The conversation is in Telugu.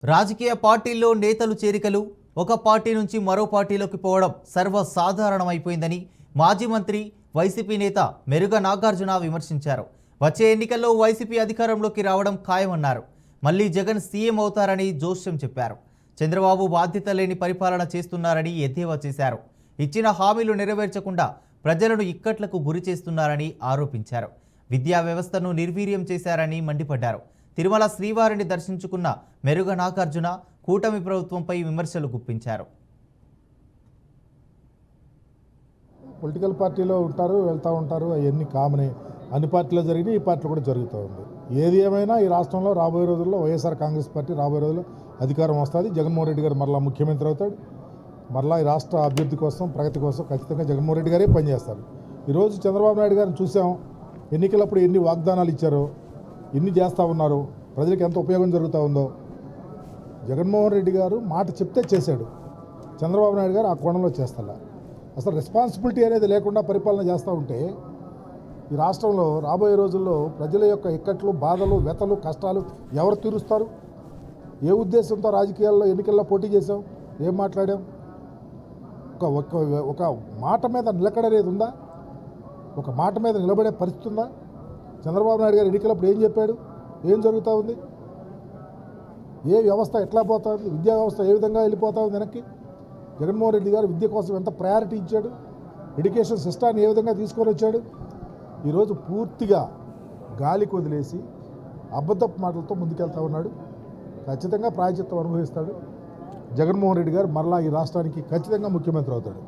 రాజకీయ పార్టీల్లో నేతలు చేరికలు ఒక పార్టీ నుంచి మరో పార్టీలోకి పోవడం సర్వసాధారణమైపోయిందని మాజీ మంత్రి వైసీపీ నేత మెరుగ నాగార్జున విమర్శించారు. వచ్చే ఎన్నికల్లో వైసీపీ అధికారంలోకి రావడం ఖాయమన్నారు. మళ్లీ జగన్ సీఎం అవుతారని జోస్యం చెప్పారు. చంద్రబాబు బాధ్యత లేని పరిపాలన చేస్తున్నారని ఎద్దేవా చేశారు. ఇచ్చిన హామీలు నెరవేర్చకుండా ప్రజలను ఇక్కట్లకు గురి చేస్తున్నారని ఆరోపించారు. విద్యా వ్యవస్థను నిర్వీర్యం చేశారని మండిపడ్డారు. తిరుమల శ్రీవారిని దర్శించుకున్న మెరుగ నాగార్జున కూటమి ప్రభుత్వంపై విమర్శలు గుప్పించారు. పొలిటికల్ పార్టీలో ఉంటారు, వెళ్తూ ఉంటారు, అవన్నీ కామనే. అన్ని పార్టీలో జరిగినాయి, ఈ పార్టీలో కూడా జరుగుతూ ఉంది. ఏది ఏమైనా ఈ రాష్ట్రంలో రాబోయే రోజుల్లో వైఎస్ఆర్ కాంగ్రెస్ పార్టీ రాబోయే రోజుల్లో అధికారం వస్తుంది. జగన్మోహన్ రెడ్డి గారు మరలా ముఖ్యమంత్రి అవుతాడు. మరలా ఈ రాష్ట్ర అభివృద్ధి కోసం, ప్రగతి కోసం ఖచ్చితంగా జగన్మోహన్ రెడ్డి గారే పనిచేస్తారు. ఈరోజు చంద్రబాబు నాయుడు గారిని చూసాం. ఎన్నికలప్పుడు ఎన్ని వాగ్దానాలు ఇచ్చారో, ఎన్ని చేస్తూ ఉన్నారు, ప్రజలకు ఎంత ఉపయోగం జరుగుతూ ఉందో. జగన్మోహన్ రెడ్డి గారు మాట చెప్తే చేశాడు. చంద్రబాబు నాయుడు గారు ఆ కోణంలో చేస్తారా? అసలు రెస్పాన్సిబిలిటీ అనేది లేకుండా పరిపాలన చేస్తూ ఉంటే ఈ రాష్ట్రంలో రాబోయే రోజుల్లో ప్రజల యొక్క ఇక్కట్లు, బాధలు, వ్యతలు, కష్టాలు ఎవరు తీరుస్తారు? ఏ ఉద్దేశంతో రాజకీయాల్లో ఎన్నికల్లో పోటీ చేశాం? ఏం మాట్లాడాం? ఒక మాట మీద నిలకడనేది ఉందా? ఒక మాట మీద నిలబడే పరిస్థితి ఉందా? చంద్రబాబు నాయుడు గారు ఎన్నికలప్పుడు ఏం చెప్పాడు? ఏం జరుగుతూ ఉంది? ఏ వ్యవస్థ ఎట్లా పోతా ఉంది? విద్యా వ్యవస్థ ఏ విధంగా వెళ్ళిపోతా ఉంది వెనక్కి? జగన్మోహన్ రెడ్డి గారు విద్య కోసం ఎంత ప్రయారిటీ ఇచ్చాడు? ఎడ్యుకేషన్ సిస్టాన్ని ఏ విధంగా తీసుకొని వచ్చాడు? ఈరోజు పూర్తిగా గాలికి వదిలేసి అబద్ధపు మాటలతో ముందుకెళ్తా ఉన్నాడు. ఖచ్చితంగా ప్రాయశ్చిత్తం అనుభవిస్తాడు. జగన్మోహన్ రెడ్డి గారు మరలా ఈ రాష్ట్రానికి ఖచ్చితంగా ముఖ్యమంత్రి అవుతాడు.